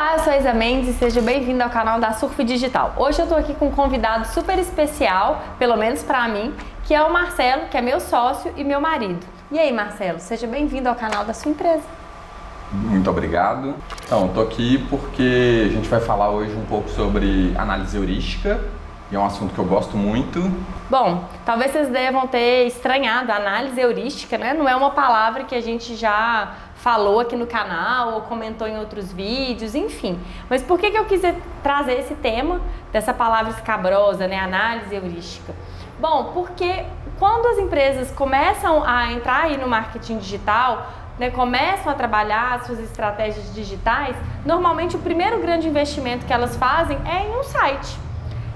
Olá, eu sou a Isa Mendes e seja bem-vindo ao canal da Surf Digital. Hoje eu tô aqui com um convidado super especial, pelo menos pra mim, que é o Marcelo, que é meu sócio e meu marido. E aí, Marcelo, seja bem-vindo ao canal da sua empresa. Muito obrigado. Então, eu tô aqui porque a gente vai falar hoje um pouco sobre análise heurística, e é um assunto que eu gosto muito. Bom, talvez vocês devam ter estranhado a análise heurística, né? Não é uma palavra que a gente já falou aqui no canal ou comentou em outros vídeos, enfim. Mas por que eu quis trazer esse tema dessa palavra escabrosa, né? Análise heurística? Bom, porque quando as empresas começam a entrar aí no marketing digital, né, começam a trabalhar as suas estratégias digitais, normalmente o primeiro grande investimento que elas fazem é em um site.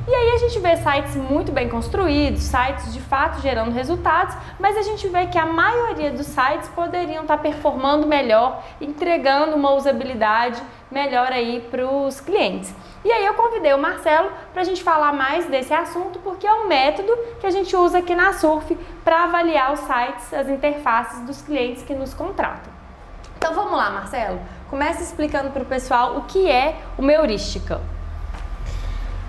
E aí a gente vê sites muito bem construídos, sites de fato gerando resultados, mas a gente vê que a maioria dos sites poderiam estar performando melhor, entregando uma usabilidade melhor aí para os clientes. E aí eu convidei o Marcelo para a gente falar mais desse assunto, porque é um método que a gente usa aqui na Surf para avaliar os sites, as interfaces dos clientes que nos contratam. Então vamos lá, Marcelo, comece explicando para o pessoal o que é uma heurística.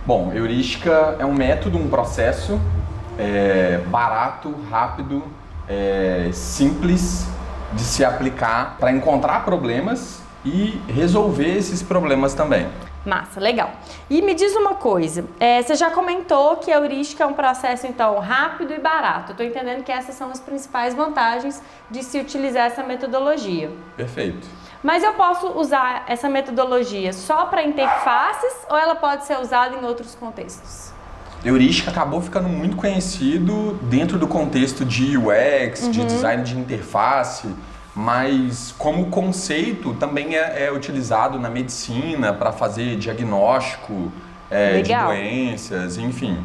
Bom, heurística é um método, um processo barato, rápido, simples de se aplicar para encontrar problemas e resolver esses problemas também. Massa, legal. E me diz uma coisa, você já comentou que a heurística é um processo, então, rápido e barato. Eu estou entendendo que essas são as principais vantagens de se utilizar essa metodologia. Perfeito. Mas eu posso usar essa metodologia só para interfaces ou ela pode ser usada em outros contextos? Heurística acabou ficando muito conhecido dentro do contexto de UX, de design de interface, mas como conceito também é utilizado na medicina para fazer diagnóstico de doenças, enfim.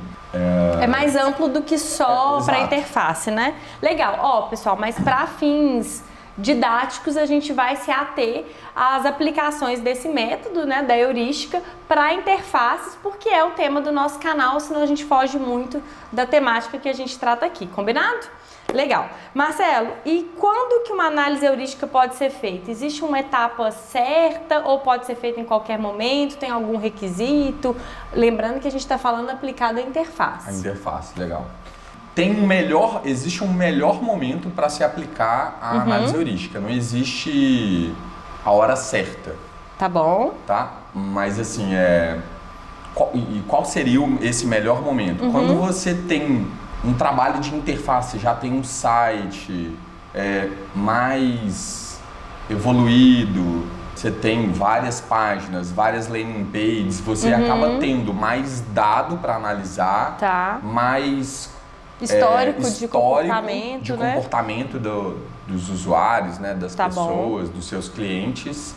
É mais amplo do que só para interface, né? Legal. Ó, pessoal, mas para fins didáticos a gente vai se ater às aplicações desse método, né, da heurística para interfaces, porque é o tema do nosso canal, senão a gente foge muito da temática que a gente trata aqui, combinado? Legal. Marcelo, e quando que uma análise heurística pode ser feita? Existe uma etapa certa ou pode ser feita em qualquer momento? Tem algum requisito? Lembrando que a gente está falando aplicado à interface. A interface, legal. Existe um melhor momento para se aplicar a análise heurística. Não existe a hora certa. Tá bom. Tá? Mas assim, qual seria esse melhor momento? Quando você tem um trabalho de interface, já tem um site mais evoluído, você tem várias páginas, várias landing pages, você acaba tendo mais dado para analisar, mais histórico de comportamento, né? Comportamento dos usuários, né, das pessoas, dos seus clientes,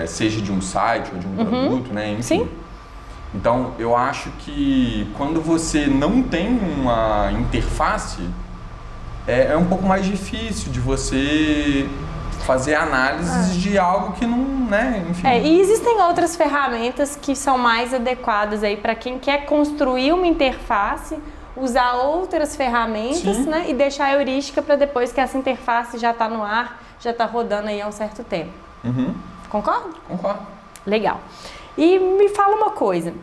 seja de um site ou de um produto, né, enfim. Sim. Então, eu acho que quando você não tem uma interface, é um pouco mais difícil de você fazer análises de algo que não, né, enfim. E existem outras ferramentas que são mais adequadas aí para quem quer construir uma interface, usar outras ferramentas, né, e deixar a heurística para depois que essa interface já está no ar, já está rodando aí há um certo tempo. Concorda? Concordo. Legal. E me fala uma coisa,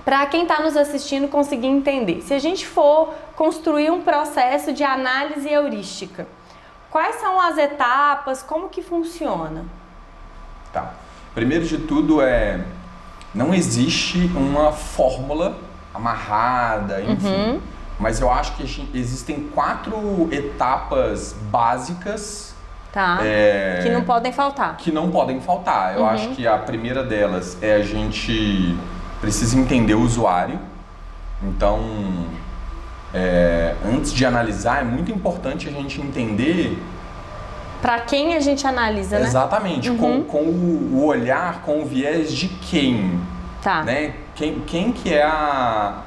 para quem está nos assistindo conseguir entender, se a gente for construir um processo de análise heurística, quais são as etapas, como que funciona? Tá. Primeiro de tudo não existe uma fórmula amarrada, enfim. Mas eu acho que existem 4 etapas básicas que não podem faltar. Que não podem faltar. Eu acho que a primeira delas a gente precisa entender o usuário. Então, antes de analisar, é muito importante a gente entender para quem a gente analisa, né? Exatamente, com o olhar, com o viés de quem, né? Quem que é a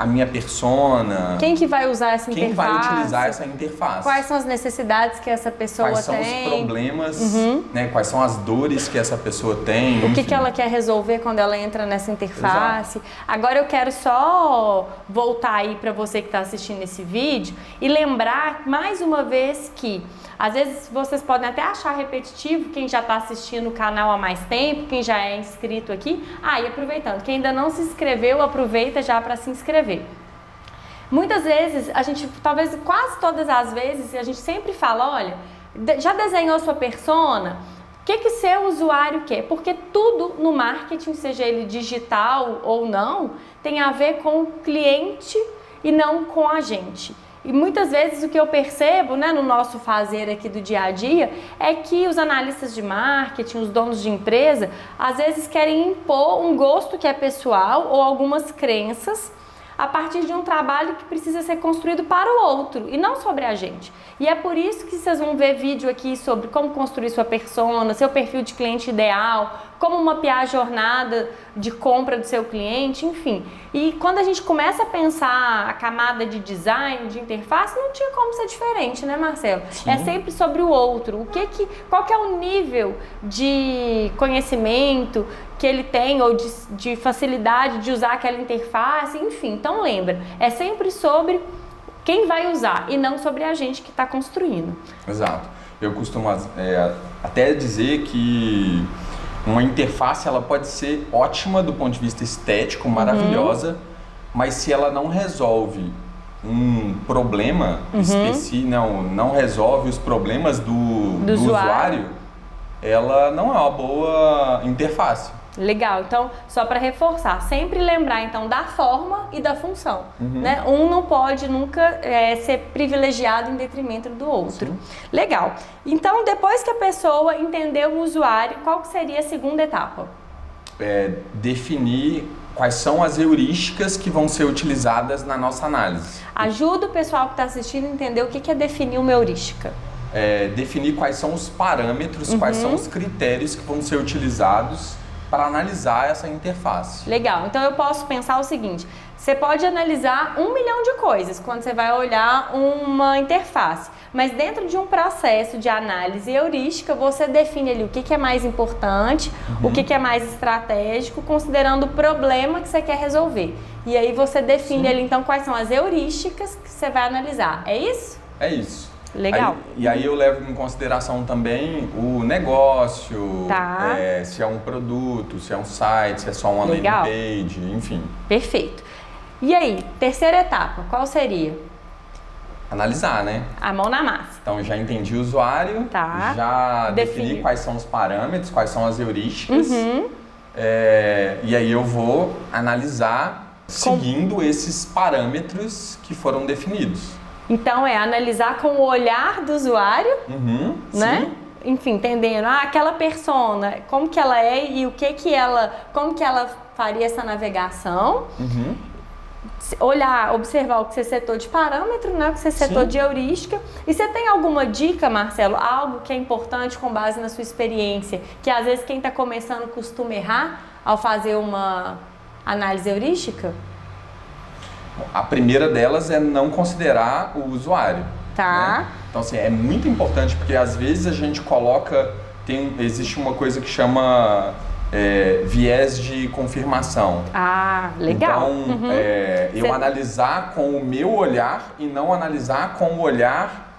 a minha persona. Quem que vai usar essa interface? Quem vai utilizar essa interface? Quais são as necessidades que essa pessoa tem? Quais são os problemas, né? Quais são as dores que essa pessoa tem? O que ela quer resolver quando ela entra nessa interface? Exato. Agora eu quero só voltar aí para você que está assistindo esse vídeo e lembrar mais uma vez que às vezes vocês podem até achar repetitivo quem já está assistindo o canal há mais tempo, quem já é inscrito aqui. E aproveitando, quem ainda não se inscreveu, aproveita já para se inscrever. Muitas vezes, a gente, talvez quase todas as vezes, a gente sempre fala, olha, já desenhou sua persona? O que seu usuário quer? Porque tudo no marketing, seja ele digital ou não, tem a ver com o cliente e não com a gente. E muitas vezes o que eu percebo, né, no nosso fazer aqui do dia a dia é que os analistas de marketing, os donos de empresa, às vezes querem impor um gosto que é pessoal ou algumas crenças a partir de um trabalho que precisa ser construído para o outro e não sobre a gente. E é por isso que vocês vão ver vídeo aqui sobre como construir sua persona, seu perfil de cliente ideal, como mapear a jornada de compra do seu cliente, enfim. E quando a gente começa a pensar a camada de design, de interface, não tinha como ser diferente, né, Marcelo? Sim. É sempre sobre o outro. Qual que é o nível de conhecimento que ele tem ou de facilidade de usar aquela interface, enfim. Então lembra, é sempre sobre quem vai usar e não sobre a gente que está construindo. Exato. Eu costumo até dizer que uma interface ela pode ser ótima do ponto de vista estético, maravilhosa, mas se ela não resolve um problema específico, não resolve os problemas do usuário, ela não é uma boa interface. Legal, então só para reforçar, sempre lembrar então da forma e da função, né? Um não pode nunca ser privilegiado em detrimento do outro. Sim. Legal, então depois que a pessoa entendeu o usuário, qual que seria a segunda etapa? Definir quais são as heurísticas que vão ser utilizadas na nossa análise. Ajuda o pessoal que está assistindo a entender o que é definir uma heurística. Definir quais são os parâmetros, quais são os critérios que vão ser utilizados para analisar essa interface. Legal, então eu posso pensar o seguinte, você pode analisar 1 milhão de coisas quando você vai olhar uma interface, mas dentro de um processo de análise heurística, você define ali o que é mais importante, o que é mais estratégico, considerando o problema que você quer resolver. E aí você define ali então quais são as heurísticas que você vai analisar, é isso? É isso. Legal. Aí eu levo em consideração também o negócio, Tá. Se é um produto, se é um site, se é só uma landing page, enfim. Perfeito. E aí, terceira etapa, qual seria? Analisar, né? A mão na massa. Então já entendi o usuário, Tá. já defini quais são os parâmetros, quais são as heurísticas, e aí eu vou analisar seguindo esses parâmetros que foram definidos. Então é analisar com o olhar do usuário, né? Sim. Enfim, entendendo aquela persona, como que ela é e como que ela faria essa navegação. Olhar, observar o que você setou de parâmetro, né? O que você setou de heurística. E você tem alguma dica, Marcelo? Algo que é importante com base na sua experiência, que às vezes quem está começando costuma errar ao fazer uma análise heurística? A primeira delas é não considerar o usuário. Tá. Né? Então, assim, é muito importante porque às vezes a gente coloca... Existe uma coisa que chama viés de confirmação. Legal. Então, eu analisar com o meu olhar e não analisar com o olhar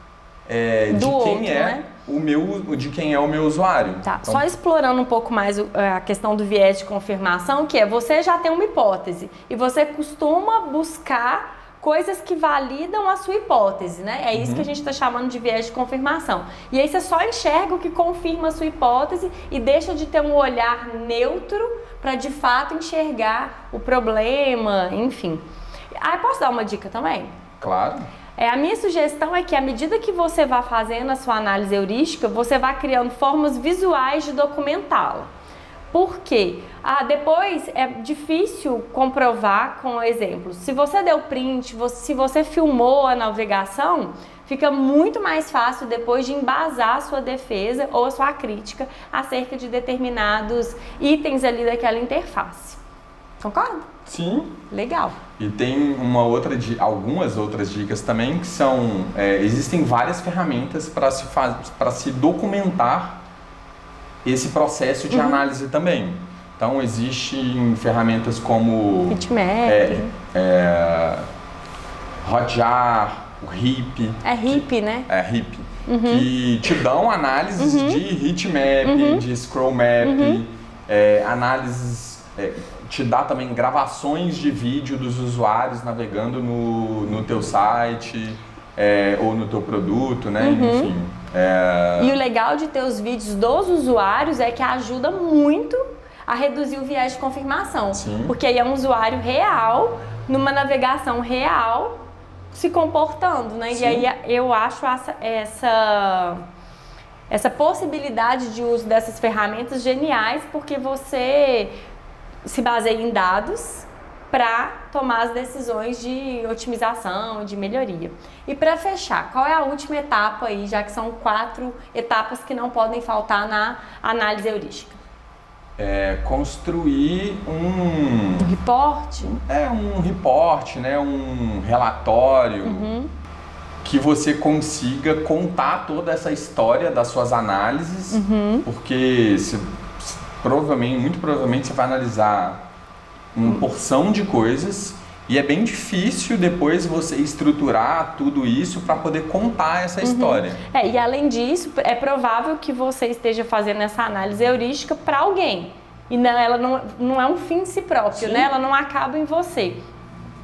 de quem é o meu usuário. Tá, então, só explorando um pouco mais a questão do viés de confirmação, que é você já tem uma hipótese e você costuma buscar coisas que validam a sua hipótese, né? É isso que a gente está chamando de viés de confirmação. E aí você só enxerga o que confirma a sua hipótese e deixa de ter um olhar neutro para de fato enxergar o problema, enfim. Posso dar uma dica também? Claro. A minha sugestão é que à medida que você vai fazendo a sua análise heurística, você vai criando formas visuais de documentá-la. Por quê? Depois é difícil comprovar com exemplos. Se você deu print, se você filmou a navegação, fica muito mais fácil depois de embasar a sua defesa ou a sua crítica acerca de determinados itens ali daquela interface. Concorda? Sim. Legal. E tem algumas outras dicas também que são... existem várias ferramentas para se documentar esse processo de análise também. Então, existem ferramentas como... Heatmap. Hotjar, o HIP. É HIP, né? É HIP. Que te dão análises de heatmap, de scroll map, análises... te dá também gravações de vídeo dos usuários navegando no teu site ou no teu produto, né? Enfim. E o legal de ter os vídeos dos usuários é que ajuda muito a reduzir o viés de confirmação. Sim. Porque aí é um usuário real, numa navegação real, se comportando, né? Sim. E aí eu acho essa possibilidade de uso dessas ferramentas geniais, porque você se baseia em dados para tomar as decisões de otimização, de melhoria. E para fechar, qual é a última etapa aí, já que são 4 etapas que não podem faltar na análise heurística? Construir um reporte? Um reporte, né? Um relatório que você consiga contar toda essa história das suas análises, porque muito provavelmente você vai analisar uma porção de coisas e é bem difícil depois você estruturar tudo isso para poder contar essa história. E além disso, é provável que você esteja fazendo essa análise heurística para alguém. E ela não é um fim em si próprio, né? Ela não acaba em você.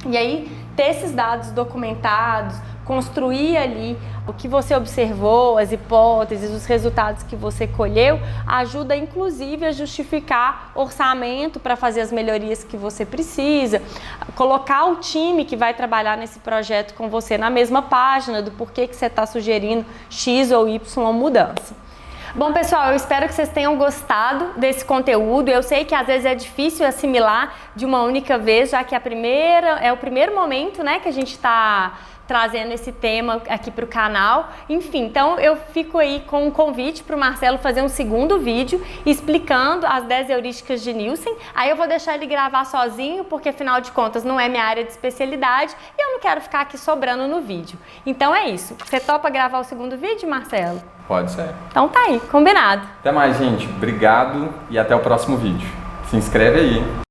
E aí, ter esses dados documentados, construir ali o que você observou, as hipóteses, os resultados que você colheu, ajuda inclusive a justificar orçamento para fazer as melhorias que você precisa, colocar o time que vai trabalhar nesse projeto com você na mesma página do porquê que você está sugerindo X ou Y mudança. Bom, pessoal, eu espero que vocês tenham gostado desse conteúdo. Eu sei que às vezes é difícil assimilar de uma única vez, já que é o primeiro momento, né, que a gente está trazendo esse tema aqui para o canal. Enfim, então eu fico aí com um convite para o Marcelo fazer um segundo vídeo explicando as 10 heurísticas de Nielsen. Aí eu vou deixar ele gravar sozinho, porque afinal de contas não é minha área de especialidade e eu não quero ficar aqui sobrando no vídeo. Então é isso. Você topa gravar o segundo vídeo, Marcelo? Pode ser. Então tá aí, combinado. Até mais, gente. Obrigado e até o próximo vídeo. Se inscreve aí.